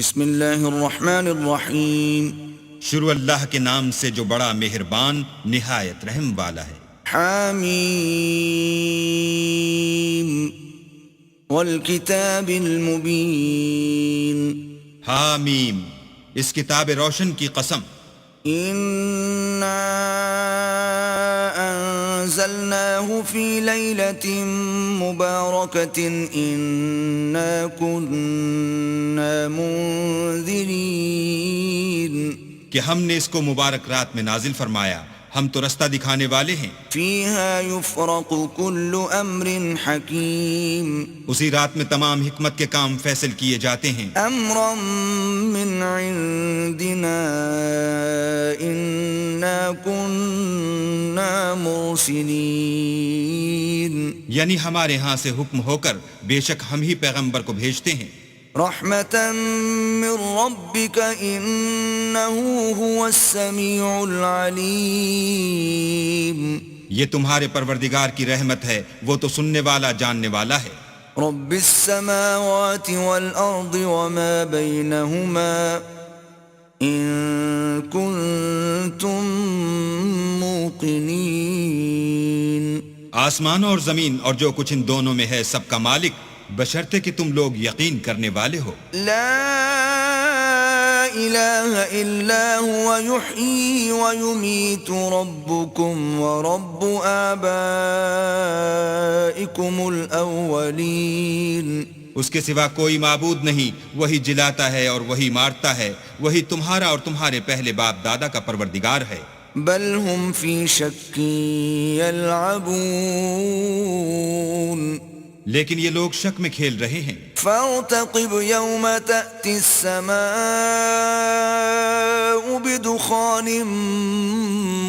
بسم اللہ الرحمن الرحیم شروع اللہ کے نام سے جو بڑا مہربان نہایت رحم والا ہے۔ حامیم والکتاب المبین حامیم، اس کتاب روشن کی قسم۔ انا انزلناه في ليلة مباركة انا كنا منذرين کہ ہم نے اس کو مبارک رات میں نازل فرمایا، ہم تو رستہ دکھانے والے ہیں۔ فيها يفرق كل امر حكيم اسی رات میں تمام حکمت کے کام فیصل کیے جاتے ہیں۔ امرا من عندنا انا كنا مرسلين یعنی ہمارے ہاں سے حکم ہو کر بے شک ہم ہی پیغمبر کو بھیجتے ہیں۔ رحمة من ربك انه هو السميع العليم یہ تمہارے پروردگار کی رحمت ہے، وہ تو سننے والا جاننے والا ہے۔ رب السماوات والارض وما بينهما ان كنتم موقنين آسمان اور زمین اور جو کچھ ان دونوں میں ہے سب کا مالک، بشرطے کہ تم لوگ یقین کرنے والے ہو۔ لا الہ الا هو يحيي ويميت ربكم ورب آبائكم الاولین اس کے سوا کوئی معبود نہیں، وہی جلاتا ہے اور وہی مارتا ہے، وہی تمہارا اور تمہارے پہلے باپ دادا کا پروردگار ہے۔ بل هم في شك يلعبون لیکن یہ لوگ شک میں کھیل رہے ہیں۔ فارتقب يوم تأتي السماء بدخان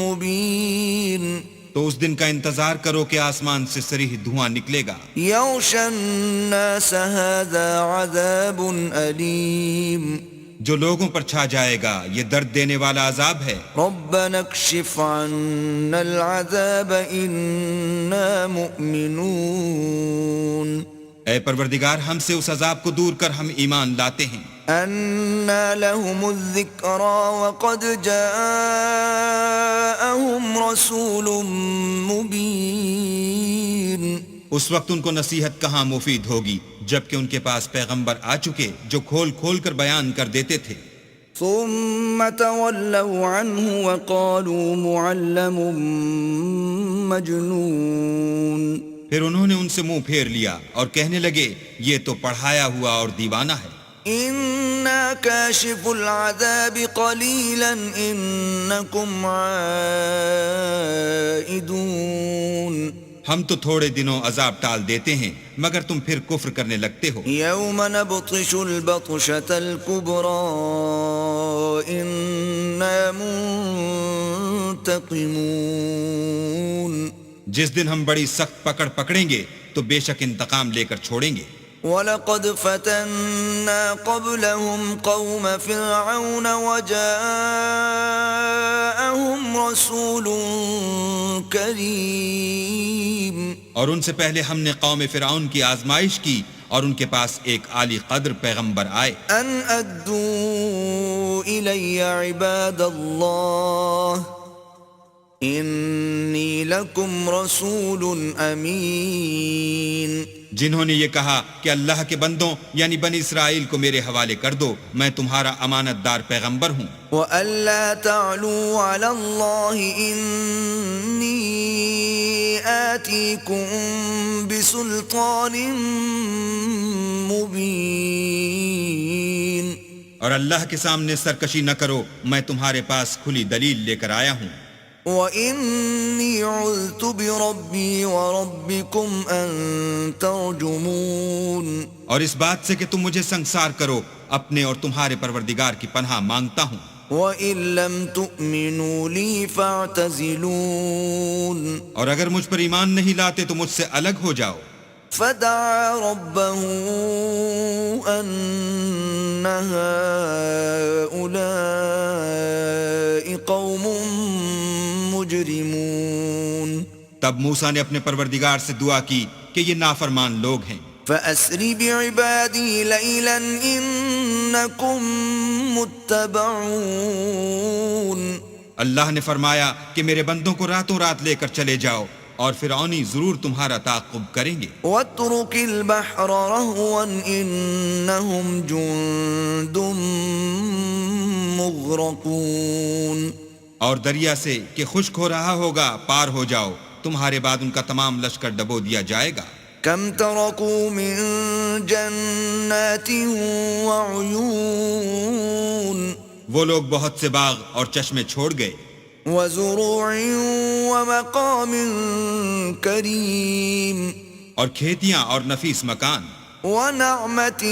مبين تو اس دن کا انتظار کرو کہ آسمان سے صریح دھواں نکلے گا۔ يغشى الناس هذا عذاب أليم جو لوگوں پر چھا جائے گا یہ درد دینے والا عذاب ہے۔ ربنا اكشف عنا العذاب إنا مؤمنون اے پروردگار ہم سے اس عذاب کو دور کر، ہم ایمان لاتے ہیں۔ أنى لهم الذكرى وقد جاءهم رسول مبين اس وقت ان کو نصیحت کہاں مفید ہوگی جبکہ ان کے پاس پیغمبر آ چکے جو کھول کھول کر بیان کر دیتے تھے۔ ثم تولوا عنه وقالوا معلم مجنون پھر انہوں نے ان سے منہ پھیر لیا اور کہنے لگے یہ تو پڑھایا ہوا اور دیوانہ ہے۔ إنا كاشف العذاب قليلا إنكم عائدون ہم تو تھوڑے دنوں عذاب ٹال دیتے ہیں مگر تم پھر کفر کرنے لگتے ہو۔ يوم نبطش البطشة الكبرى إنا منتقمون جس دن ہم بڑی سخت پکڑ پکڑیں گے تو بے شک انتقام لے کر چھوڑیں گے۔ وَلَقَدْ فَتَنَّا قَبْلَهُمْ قَوْمَ فِرْعَوْنَ وَجَاءَهُمْ رَسُولٌ كَرِيمٌ اور ان سے پہلے ہم نے قوم فرعون کی آزمائش کی اور ان کے پاس ایک عالی قدر پیغمبر آئے۔ أَنْ أَدُّوا إِلَيَّ عِبَادَ اللَّهِ إِنِّي لَكُمْ رَسُولٌ أَمِينٌ جنہوں نے یہ کہا کہ اللہ کے بندوں یعنی بنی اسرائیل کو میرے حوالے کر دو، میں تمہارا امانت دار پیغمبر ہوں۔ وَأَلَّا تَعْلُوا عَلَى اللَّهِ إِنِّي آتِيكُمْ بِسُلْطَانٍ مُبِينٍ اور اللہ کے سامنے سرکشی نہ کرو، میں تمہارے پاس کھلی دلیل لے کر آیا ہوں۔ وَإِنِّي عُذْتُ بِرَبِّي وَرَبِّكُمْ أَن تَرْجُمُونَ اور اس بات سے کہ تم مجھے سنگسار کرو، اپنے اور تمہارے پروردگار کی پناہ مانگتا ہوں۔ وَإِن لَّمْ تُؤْمِنُوا لِي فَاعْتَزِلُونِ اور اگر مجھ پر ایمان نہیں لاتے تو مجھ سے الگ ہو جاؤ۔ فَدَعَا رَبَّهُ أَنَّ هَٰؤُلَاءِ قَوْمٌ مُجْرِمُونَ تب موسیٰ نے اپنے پروردگار سے دعا کی کہ یہ نافرمان لوگ ہیں۔ فأسر بعبادي ليلا إنكم متبعون اللہ نے فرمایا کہ میرے بندوں کو راتوں رات لے کر چلے جاؤ اور فرعونی ضرور تمہارا تعاقب کریں گے. واترك البحر رهوا إنهم جند مغرقون. اور دریا سے کہ خشک ہو رہا ہوگا پار ہو جاؤ، تمہارے بعد ان کا تمام لشکر ڈبو دیا جائے گا. كم تركوا من جنات وعيون. وہ لوگ بہت سے باغ اور چشمے چھوڑ گئے. وزروع ومقام كريم. اور کھیتیاں اور نفیس مکان. ونعمة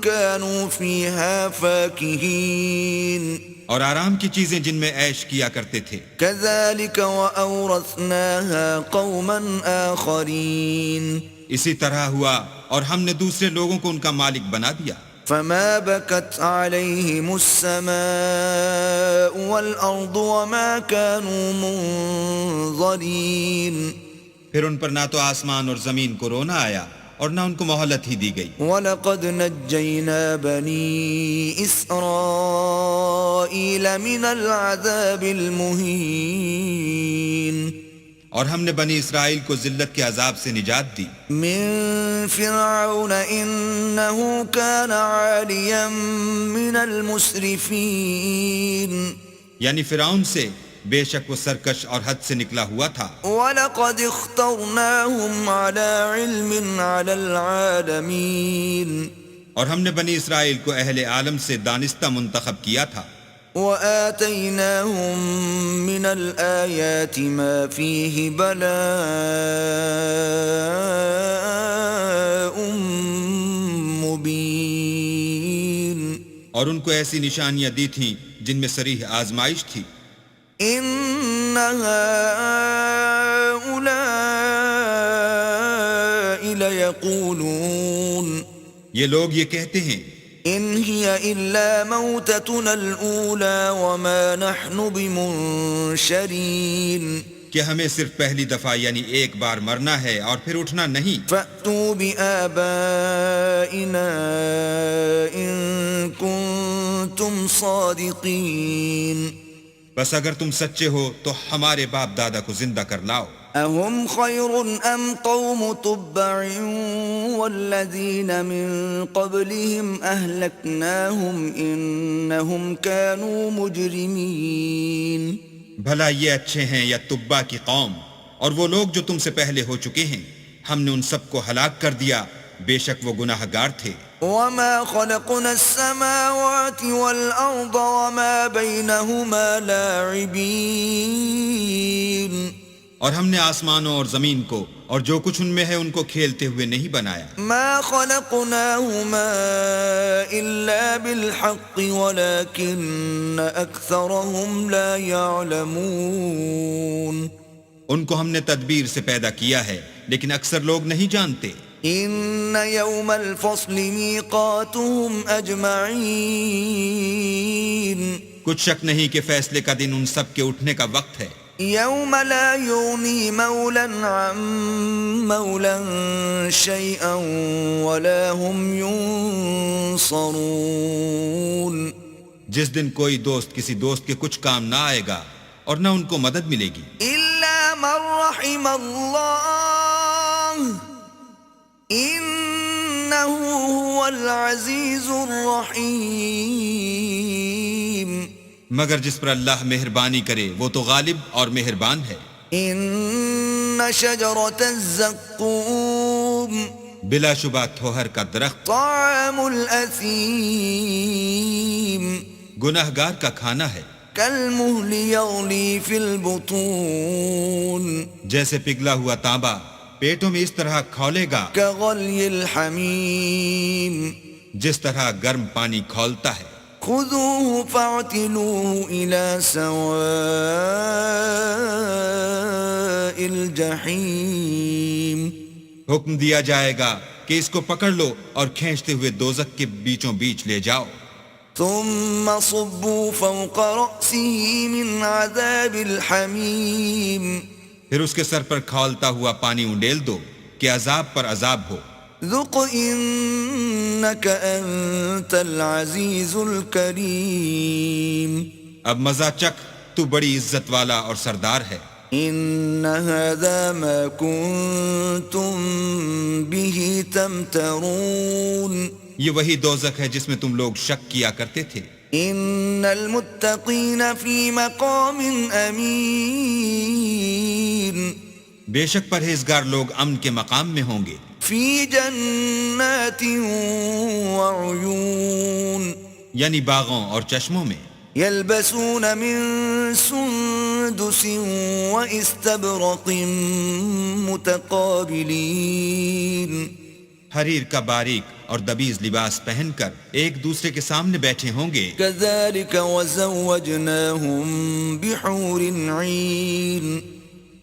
كانوا فيها فاكهين. اور آرام کی چیزیں جن میں عیش کیا کرتے تھے. كذلك وأورثناها قوما آخرين. اسی طرح ہوا اور ہم نے دوسرے لوگوں کو ان کا مالک بنا دیا. فما بكت عليهم السماء والأرض وما كانوا منظرين. پھر ان پر نہ تو آسمان اور زمین کو رونا آیا اور نہ ان کو مہلت ہی دی گئی. وَلَقَدْ نَجَّيْنَا بَنِي إِسْرَائِيلَ مِنَ الْعَذَابِ الْمُهِينِ. اور ہم نے بنی اسرائیل کو ذلت کے عذاب سے نجات دی. من فرعون إنه كان عاليا من المسرفين. یعنی فرعون سے، بے شک وہ سرکش اور حد سے نکلا ہوا تھا. وَلَقَدِ اخْتَرْنَاهُمْ عَلَى عِلْمٍ عَلَى الْعَالَمِينَ. اور ہم نے بنی اسرائیل کو اہل عالم سے دانستہ منتخب کیا تھا. وَآتَيْنَاهُمْ مِنَ الْآيَاتِ مَا فِيهِ بَلَاءٌ مُبِينٌ. اور ان کو ایسی نشانیاں دی تھیں جن میں صریح آزمائش تھی. إِنَّ هَؤُلَاءِ لَيَقُولُونَ. یہ لوگ یہ کہتے ہیں إِنْ هِيَ إِلَّا مَوْتَتُنَا الْأُولَى وَمَا نَحْنُ بِمُنشَرِينَ. کہ ہمیں صرف پہلی دفعہ یعنی ایک بار مرنا ہے اور پھر اٹھنا نہیں. فَأْتُوا بِآبَائِنَا إِن كُنتُمْ صَادِقِينَ. بس اگر تم سچے ہو تو ہمارے باپ دادا کو زندہ کر لاؤ. أَهُمْ خَيْرٌ أَمْ قَوْمُ تُبَّعٍ وَالَّذِينَ مِن قَبْلِهِمْ أَهْلَكْنَاهُمْ إِنَّهُمْ كَانُوا مُجْرِمِينَ. بھلا یہ اچھے ہیں یا تبا کی قوم؟ اور وہ لوگ جو تم سے پہلے ہو چکے ہیں ہم نے ان سب کو ہلاک کر دیا، بے شک وہ گناہ گار تھے. وَمَا خَلَقْنَا السَّمَاوَاتِ وَالْأَرْضَ وَمَا بَيْنَهُمَا لَاعِبِينَ. اور ہم نے آسمانوں اور زمین کو اور جو کچھ ان میں ہے ان کو کھیلتے ہوئے نہیں بنایا. مَا خَلَقْنَاهُمَا إِلَّا بِالْحَقِّ وَلَكِنَّ أَكْثَرَهُمْ لَا يَعْلَمُونَ. ان کو ہم نے تدبیر سے پیدا کیا ہے لیکن اکثر لوگ نہیں جانتے. إِنَّ يَوْمَ الْفَصْلِ مِيقَاتُهُمْ أَجْمَعِينَ. کچھ شک نہیں کہ فیصلے کا دن ان سب کے اٹھنے کا وقت ہے. يَوْمَ لَا يُغْنِي مَوْلًى عَن مَوْلًى شَيْئًا وَلَا هُمْ يُنصَرُونَ. جس دن کوئی دوست کسی دوست کے کچھ کام نہ آئے گا اور نہ ان کو مدد ملے گی. إِلَّا مَن رَّحِمَ اللَّهُ إِنَّهُ هُوَ الْعَزِيزُ الرَّحِيمُ. مگر جس پر اللہ مہربانی کرے وہ تو غالب اور مہربان ہے. إِنَّ شَجَرَةَ الزَّقُّومِ بلا شبہ تھوہر کا درخت طَعَامُ الْأَثِيمِ گناہ گار کا کھانا ہے. كَالْمُهْلِ يَغْلِي فِي الْبُطُونِ جیسے پگھلا ہوا تانبا پیٹوں میں اس طرح کھولے گا كَغَلْيِ الْحَمِيمِ جس طرح گرم پانی کھولتا ہے. خُذُوهُ فَاعْتِلُوهُ إِلَى سَوَاءِ الْجَحِيمِ حکم دیا جائے گا کہ اس کو پکڑ لو اور کھینچتے ہوئے دوزخ کے بیچوں بیچ لے جاؤ. ثُمَّ صُبُّوا فَوْقَ رَأْسِهِ مِنْ عَذَابِ الْحَمِيمِ پھر اس کے سر پر کھولتا ہوا پانی انڈیل دو کہ عذاب پر عذاب ہو. ذق إنك أنت العزيز الكريم اب مزہ چکھ، تو بڑی عزت والا اور سردار ہے۔ إن هذا ما كنتم به تمترون یہ وہی دوزخ ہے جس میں تم لوگ شک کیا کرتے تھے۔ إن المتقين في مقام أمين بے شک پرہیزگار لوگ امن کے مقام میں ہوں گے، في جنات وعيون یعنی باغوں اور چشموں میں۔ يلبسون من سندس واستبرق متقابلين حریر کا باریک اور دبیز لباس پہن کر ایک دوسرے کے سامنے بیٹھے ہوں گے۔ كذلك وزوجناهم بحور عين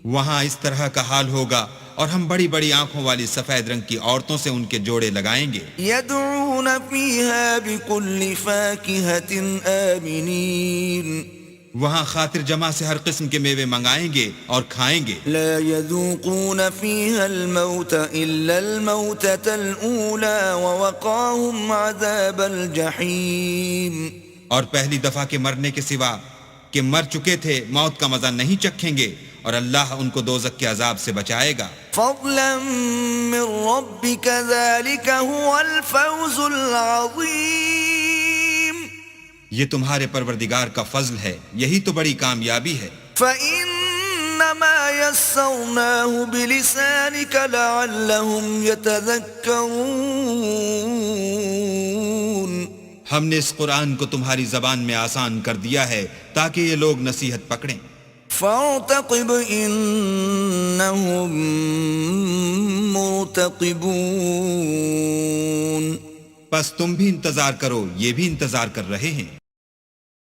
وہاں اس طرح کا حال ہوگا، اور ہم بڑی بڑی آنکھوں والی سفید رنگ کی عورتوں سے ان کے جوڑے لگائیں گے۔ يدعون فيها بكل فاكهة آمنين وہاں خاطر جمع سے ہر قسم کے میوے منگائیں گے اور کھائیں گے۔ لا يذوقون فيها الموت إلا الموتة الأولى ووقاهم عذاب الجحيم اور پہلی دفعہ کے مرنے کے سوا کہ مر چکے تھے موت کا مزہ نہیں چکھیں گے، اور اللہ ان کو دوزخ کے عذاب سے بچائے گا۔ فضلا من ربك ذلك هو الفوز العظيم یہ تمہارے پروردگار کا فضل ہے، یہی تو بڑی کامیابی ہے۔ فإنما يسرناه بلسانك لعلهم يتذكرون ہم نے اس قرآن کو تمہاری زبان میں آسان کر دیا ہے تاکہ یہ لوگ نصیحت پکڑیں۔ فارتقب إنهم مرتقبون پس تم بھی انتظار کرو، یہ بھی انتظار کر رہے ہیں۔